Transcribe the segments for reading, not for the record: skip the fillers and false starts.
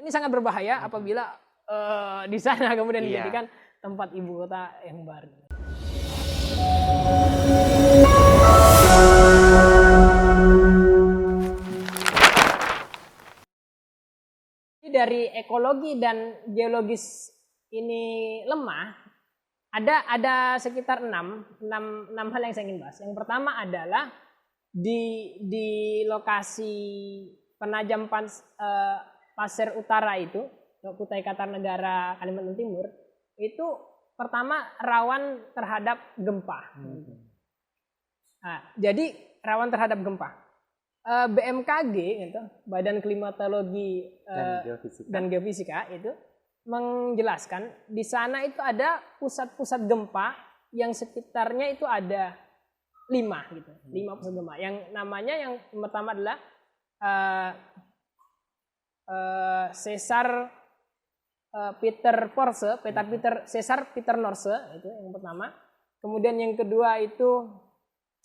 ini sangat berbahaya apabila di sana kemudian dijadikan tempat ibu kota yang baru. Dari ekologi dan geologis ini lemah, ada sekitar 6 hal yang saya ingin bahas. Yang pertama adalah di lokasi penajam pasir utara itu, Kutai Kartanegara, Kalimantan Timur, itu pertama rawan terhadap gempa. Nah, jadi rawan terhadap gempa. BMKG, gitu, Badan Klimatologi dan Geofisika itu menjelaskan di sana itu ada pusat-pusat gempa yang sekitarnya itu ada 5 gitu, 5 pusat gempa. Yang namanya yang pertama adalah Cesar Peter Porse, Cesar Peter Norse itu yang pertama. Kemudian yang kedua itu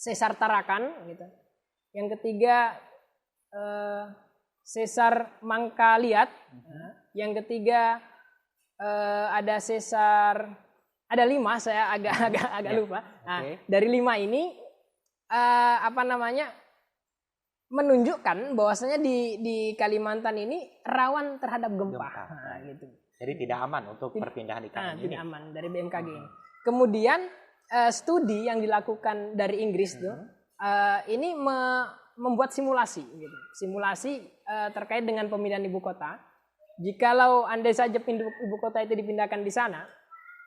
Cesar Tarakan gitu. Yang ketiga Cesar Mangkaliat. Yang ketiga ada Cesar, ada 5, saya agak lupa. Nah, dari 5 ini menunjukkan bahwasanya di Kalimantan ini rawan terhadap gempa. Nah, gitu. Jadi tidak aman untuk perpindahan ikan ini. Tidak aman dari BMKG ini. Kemudian studi yang dilakukan dari Inggris ini membuat simulasi, gitu. Simulasi terkait dengan pemindahan ibu kota. Jikalau andai saja ibu kota itu dipindahkan di sana,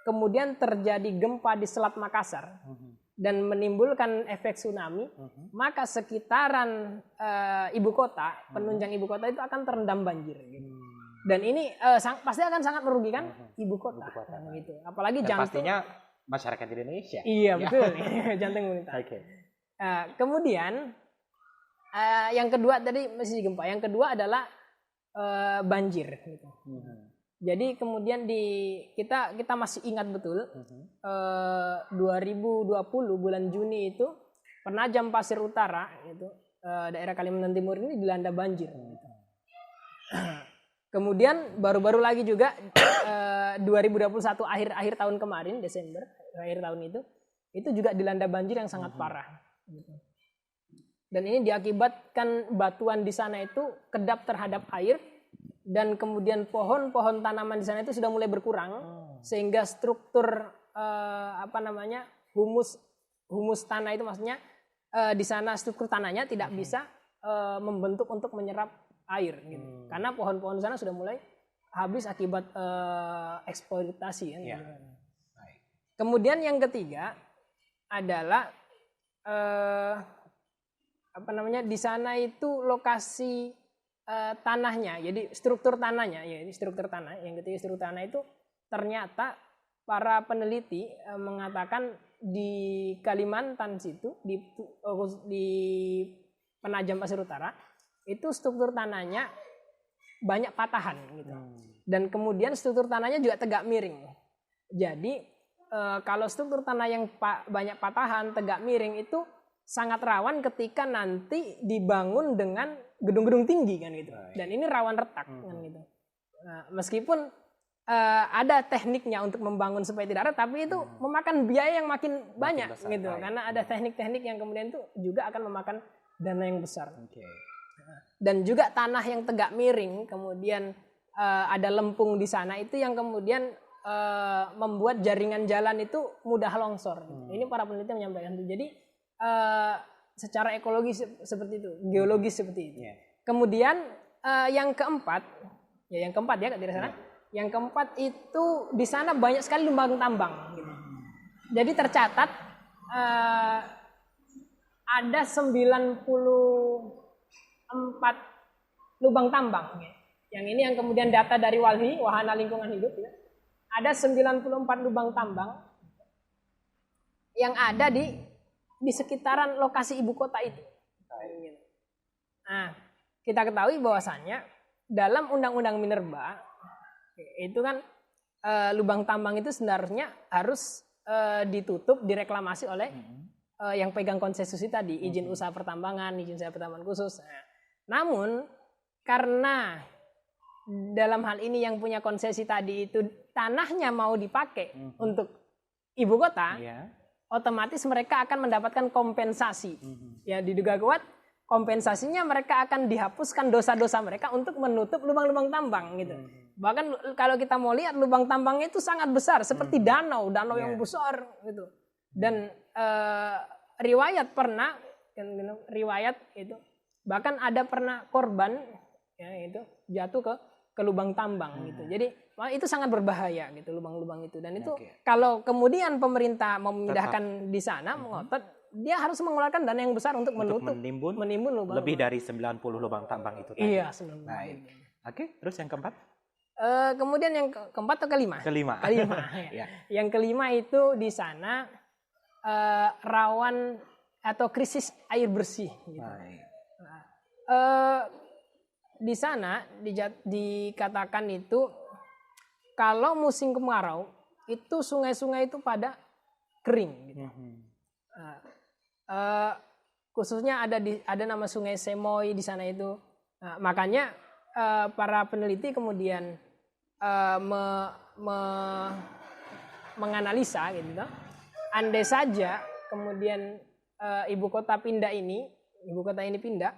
kemudian terjadi gempa di Selat Makassar dan menimbulkan efek tsunami, maka sekitaran ibu kota, penunjang ibu kota itu akan terendam banjir. Gitu. Dan ini pasti akan sangat merugikan ibu kota. Gitu. Apalagi dan pastinya masyarakat Indonesia. Iya betul, jantung melintas. Kemudian yang kedua tadi masih gempa. Yang kedua adalah banjir. Gitu. Jadi kemudian kita masih ingat betul 2020 bulan Juni itu penajam pasir utara itu daerah Kalimantan Timur ini dilanda banjir. Kemudian baru-baru lagi juga 2021 akhir tahun kemarin Desember akhir tahun itu juga dilanda banjir yang sangat parah. Dan ini diakibatkan batuan di sana itu kedap terhadap air dan kemudian pohon-pohon tanaman di sana itu sudah mulai berkurang sehingga struktur humus tanah itu maksudnya di sana struktur tanahnya tidak bisa membentuk untuk menyerap air gitu. Karena pohon-pohon di sana sudah mulai habis akibat eksploitasi kan. Kemudian yang ketiga adalah di sana itu lokasi tanahnya, jadi struktur tanahnya, struktur tanah. Yang ketiga struktur tanah itu ternyata para peneliti mengatakan di Kalimantan situ di penajam pasir utara itu struktur tanahnya banyak patahan gitu. Dan kemudian struktur tanahnya juga tegak miring. Jadi kalau struktur tanah yang banyak patahan, tegak miring itu sangat rawan ketika nanti dibangun dengan gedung-gedung tinggi kan gitu. Dan ini rawan retak kan gitu. Nah, meskipun ada tekniknya untuk membangun supaya tidak retak, tapi itu memakan biaya yang makin banyak besar, gitu. Karena ada teknik-teknik yang kemudian itu juga akan memakan dana yang besar. Dan juga tanah yang tegak miring, kemudian ada lempung di sana itu yang kemudian membuat jaringan jalan itu mudah longsor. Ini para peneliti menyampaikan itu. Jadi secara ekologi seperti itu, geologis seperti itu. Kemudian yang keempat ya di sana. Yang keempat itu di sana banyak sekali lubang tambang. Gitu. Jadi tercatat ada 94 lubang tambang. Yang ini yang kemudian data dari Walhi, Wahana Lingkungan Hidup. Ya. Ada 94 lubang tambang yang ada di sekitaran lokasi ibu kota itu. Nah, kita ketahui bahwasannya dalam Undang-Undang Minerba itu kan lubang tambang itu sebenarnya harus ditutup, direklamasi oleh yang pegang konsesi tadi, izin usaha pertambangan, izin usaha pertambangan khusus. Nah, namun karena dalam hal ini yang punya konsesi tadi itu tanahnya mau dipakai untuk ibu kota, otomatis mereka akan mendapatkan kompensasi. Ya, diduga kuat kompensasinya mereka akan dihapuskan dosa-dosa mereka untuk menutup lubang-lubang tambang gitu. Bahkan kalau kita mau lihat lubang tambangnya itu sangat besar seperti danau yang besar gitu. Dan riwayat itu bahkan ada pernah korban ya itu jatuh ke lubang tambang gitu. Jadi itu sangat berbahaya gitu lubang-lubang itu. Dan itu kalau kemudian pemerintah mau memindahkan di sana mengotot, dia harus mengeluarkan dana yang besar untuk menimbun lubang. Lebih dari 90 lubang tambang itu tadi. Iya, 90. Baik. Oke, terus yang keempat? Kemudian yang keempat atau kelima? Kelima. Ya. Yang kelima itu di sana rawan atau krisis air bersih. Gitu. Di sana dikatakan itu kalau musim kemarau itu sungai-sungai itu pada kering. Gitu. Khususnya ada nama sungai Semoy di sana itu. Makanya para peneliti kemudian menganalisa gitu. Andai saja kemudian ibu kota ini pindah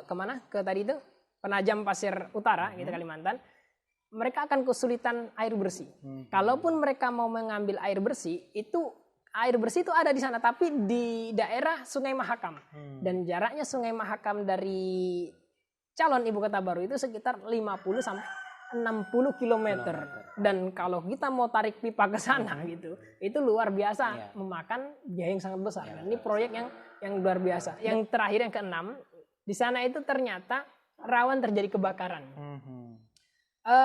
ke mana? Ke tadi itu Penajam Pasir Utara gitu Kalimantan. Mereka akan kesulitan air bersih. Kalaupun mereka mau mengambil air bersih itu ada di sana tapi di daerah Sungai Mahakam. Dan jaraknya Sungai Mahakam dari calon ibu kota baru itu sekitar 50 sampai 60 km. Dan kalau kita mau tarik pipa ke sana gitu, itu luar biasa memakan biaya yang sangat besar. Dan ini proyek yang luar biasa. Yang terakhir yang keenam, di sana itu ternyata rawan terjadi kebakaran.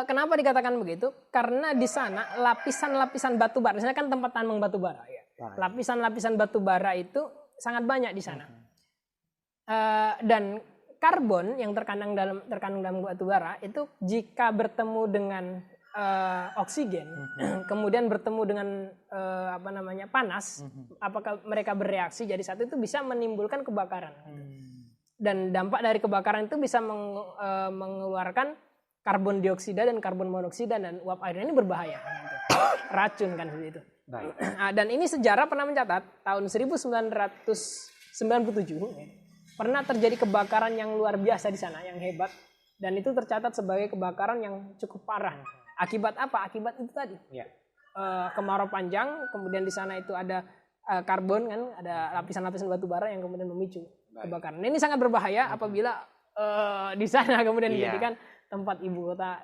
Kenapa dikatakan begitu? Karena di sana lapisan-lapisan batu bara, di sana kan tempat tambang batu bara ya. Lapisan-lapisan batu bara itu sangat banyak di sana. Dan karbon yang terkandung dalam batu bara itu jika bertemu dengan oksigen, kemudian bertemu dengan panas, apakah mereka bereaksi jadi satu itu bisa menimbulkan kebakaran. Dan dampak dari kebakaran itu bisa mengeluarkan karbon dioksida dan karbon monoksida dan uap airnya ini berbahaya. Gitu. Racun kan seperti itu. Dan ini sejarah pernah mencatat tahun 1997 pernah terjadi kebakaran yang luar biasa di sana, yang hebat. Dan itu tercatat sebagai kebakaran yang cukup parah. Akibat apa? Akibat itu tadi. Kemarau panjang, kemudian di sana itu ada karbon kan, ada lapisan-lapisan batu bara yang kemudian memicu kebakaran. Ini sangat berbahaya apabila di sana kemudian dijadikan tempat ibu kota.